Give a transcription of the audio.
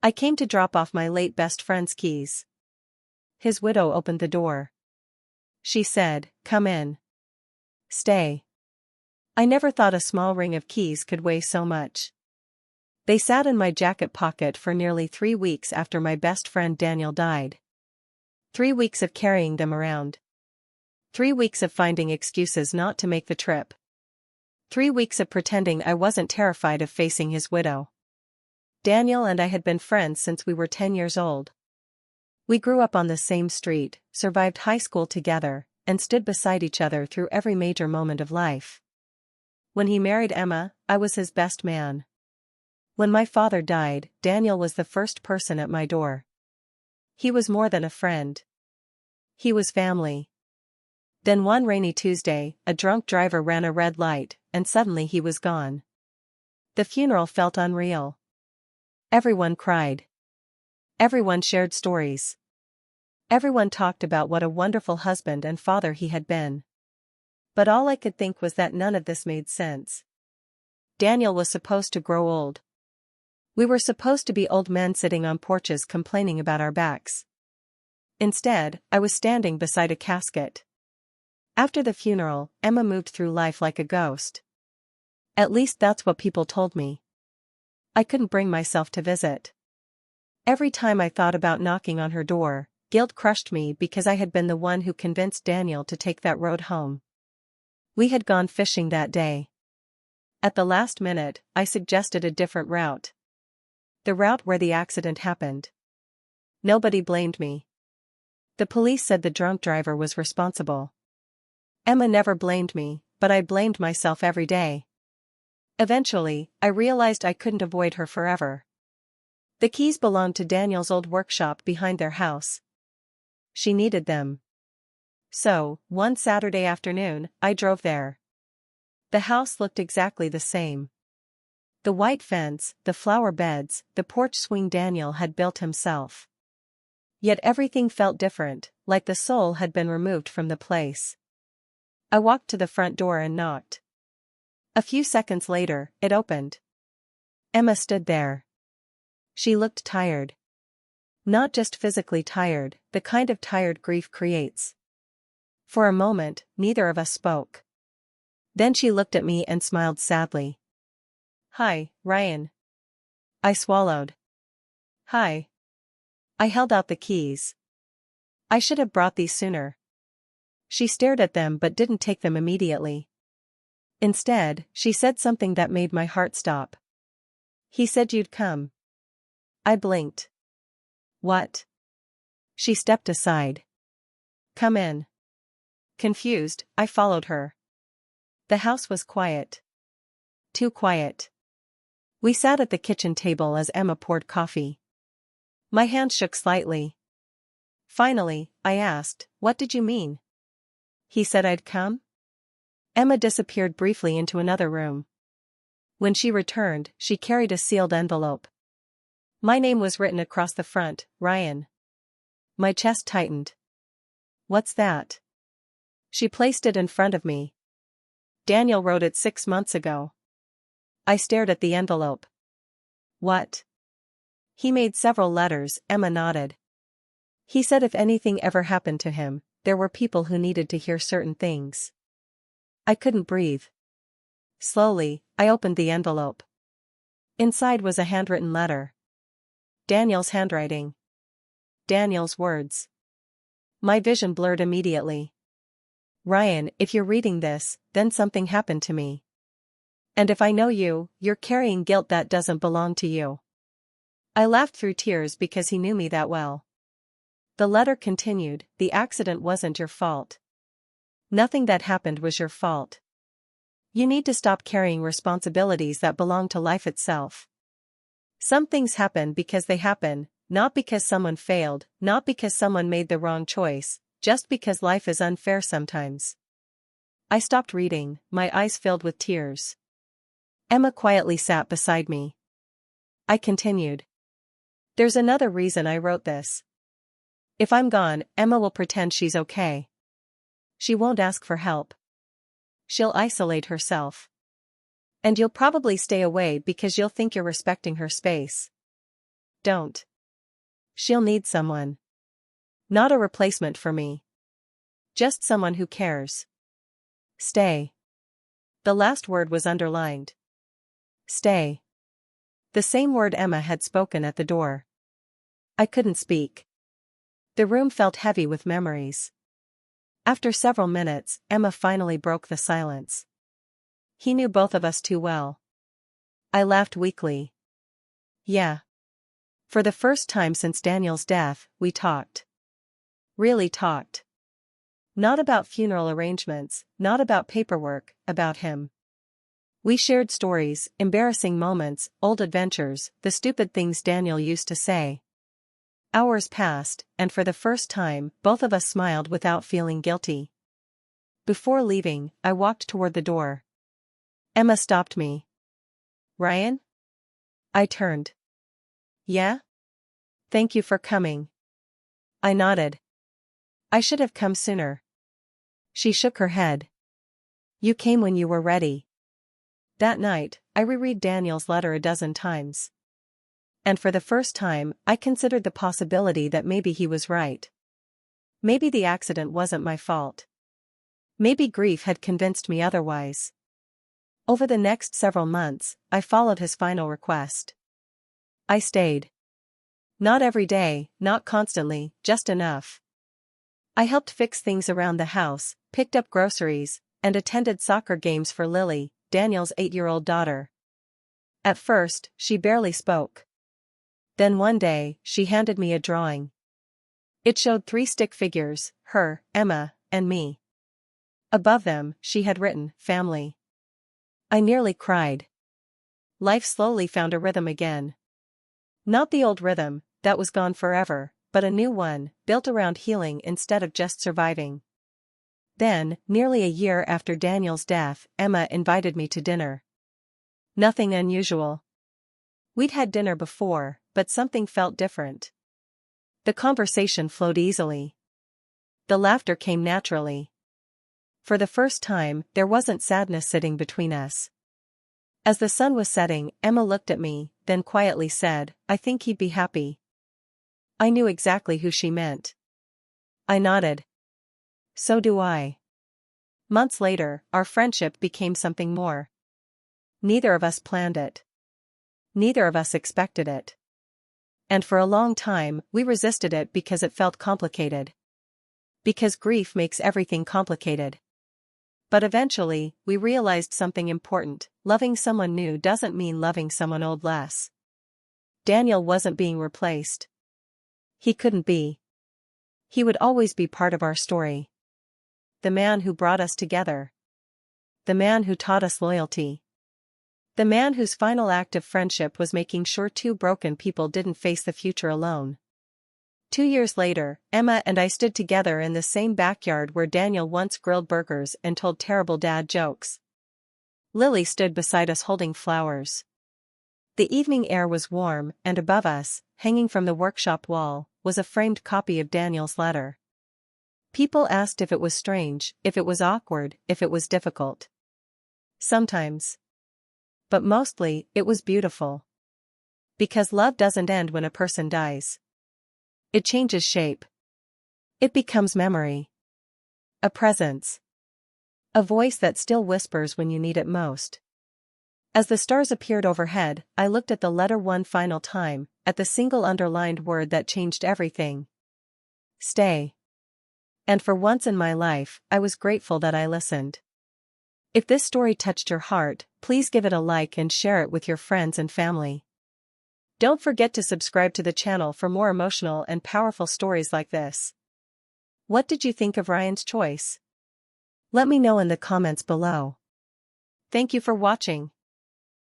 I came to drop off my late best friend's keys. His widow opened the door. She said, "Come in. Stay." I never thought a small ring of keys could weigh so much. They sat in my jacket pocket for nearly 3 weeks after my best friend Daniel died. 3 weeks of carrying them around. 3 weeks of finding excuses not to make the trip. 3 weeks of pretending I wasn't terrified of facing his widow. Daniel and I had been friends since we were 10 years old. We grew up on the same street, survived high school together, and stood beside each other through every major moment of life. When he married Emma, I was his best man. When my father died, Daniel was the first person at my door. He was more than a friend. He was family. Then one rainy Tuesday, a drunk driver ran a red light, and suddenly he was gone. The funeral felt unreal. Everyone cried. Everyone shared stories. Everyone talked about what a wonderful husband and father he had been. But all I could think was that none of this made sense. Daniel was supposed to grow old. We were supposed to be old men sitting on porches complaining about our backs. Instead, I was standing beside a casket. After the funeral, Emma moved through life like a ghost. At least that's what people told me. I couldn't bring myself to visit. Every time I thought about knocking on her door, guilt crushed me because I had been the one who convinced Daniel to take that road home. We had gone fishing that day. At the last minute, I suggested a different route. The route where the accident happened. Nobody blamed me. The police said the drunk driver was responsible. Emma never blamed me, but I blamed myself every day. Eventually, I realized I couldn't avoid her forever. The keys belonged to Daniel's old workshop behind their house. She needed them. So, one Saturday afternoon, I drove there. The house looked exactly the same. The white fence, the flower beds, the porch swing Daniel had built himself. Yet everything felt different, like the soul had been removed from the place. I walked to the front door and knocked. A few seconds later, it opened. Emma stood there. She looked tired. Not just physically tired, the kind of tired grief creates. For a moment, neither of us spoke. Then she looked at me and smiled sadly. "Hi, Ryan." I swallowed. "Hi." I held out the keys. "I should have brought these sooner." She stared at them but didn't take them immediately. Instead, she said something that made my heart stop. "He said you'd come." I blinked. "What?" She stepped aside. "Come in." Confused, I followed her. The house was quiet. Too quiet. We sat at the kitchen table as Emma poured coffee. My hand shook slightly. Finally, I asked, "What did you mean?" "He said I'd come?" Emma disappeared briefly into another room. When she returned, she carried a sealed envelope. My name was written across the front, Ryan. My chest tightened. "What's that?" She placed it in front of me. "Daniel wrote it 6 months ago." I stared at the envelope. "What?" "He made several letters," Emma nodded. "He said if anything ever happened to him, there were people who needed to hear certain things." I couldn't breathe. Slowly, I opened the envelope. Inside was a handwritten letter. Daniel's handwriting. Daniel's words. My vision blurred immediately. "Ryan, if you're reading this, then something happened to me. And if I know you, you're carrying guilt that doesn't belong to you." I laughed through tears because he knew me that well. The letter continued, "The accident wasn't your fault. Nothing that happened was your fault. You need to stop carrying responsibilities that belong to life itself. Some things happen because they happen, not because someone failed, not because someone made the wrong choice, just because life is unfair sometimes." I stopped reading, my eyes filled with tears. Emma quietly sat beside me. I continued. "There's another reason I wrote this. If I'm gone, Emma will pretend she's okay. She won't ask for help. She'll isolate herself. And you'll probably stay away because you'll think you're respecting her space. Don't. She'll need someone. Not a replacement for me. Just someone who cares. Stay. The last word was underlined. Stay. The same word Emma had spoken at the door. I couldn't speak. The room felt heavy with memories. After several minutes, Emma finally broke the silence. He knew both of us too well. I laughed weakly. Yeah. For the first time since Daniel's death, we talked. Really talked. Not about funeral arrangements, not about paperwork, about him. We shared stories, embarrassing moments, old adventures, the stupid things Daniel used to say. Hours passed, and for the first time, both of us smiled without feeling guilty. Before leaving, I walked toward the door. Emma stopped me. Ryan? I turned. Yeah? Thank you for coming. I nodded. I should have come sooner. She shook her head. You came when you were ready. That night, I reread Daniel's letter a dozen times. And for the first time, I considered the possibility that maybe he was right. Maybe the accident wasn't my fault. Maybe grief had convinced me otherwise. Over the next several months, I followed his final request. I stayed. Not every day, not constantly, just enough. I helped fix things around the house, picked up groceries, and attended soccer games for Lily, Daniel's 8-year-old daughter. At first, she barely spoke. Then one day, she handed me a drawing. It showed 3 stick figures, her, Emma, and me. Above them, she had written, family. I nearly cried. Life slowly found a rhythm again. Not the old rhythm, that was gone forever, but a new one, built around healing instead of just surviving. Then, nearly a year after Daniel's death, Emma invited me to dinner. Nothing unusual. We'd had dinner before, but something felt different. The conversation flowed easily. The laughter came naturally. For the first time, there wasn't sadness sitting between us. As the sun was setting, Emma looked at me, then quietly said, I think he'd be happy. I knew exactly who she meant. I nodded. So do I. Months later, our friendship became something more. Neither of us planned it. Neither of us expected it. And for a long time, we resisted it because it felt complicated. Because grief makes everything complicated. But eventually, we realized something important: loving someone new doesn't mean loving someone old less. Daniel wasn't being replaced. He couldn't be. He would always be part of our story. The man who brought us together. The man who taught us loyalty. The man whose final act of friendship was making sure 2 broken people didn't face the future alone. 2 years later, Emma and I stood together in the same backyard where Daniel once grilled burgers and told terrible dad jokes. Lily stood beside us holding flowers. The evening air was warm, and above us, hanging from the workshop wall, was a framed copy of Daniel's letter. People asked if it was strange, if it was awkward, if it was difficult. Sometimes. But mostly, it was beautiful. Because love doesn't end when a person dies. It changes shape. It becomes memory. A presence. A voice that still whispers when you need it most. As the stars appeared overhead, I looked at the letter one final time, at the single underlined word that changed everything. Stay. And for once in my life, I was grateful that I listened. If this story touched your heart, please give it a like and share it with your friends and family. Don't forget to subscribe to the channel for more emotional and powerful stories like this. What did you think of Ryan's choice? Let me know in the comments below. Thank you for watching.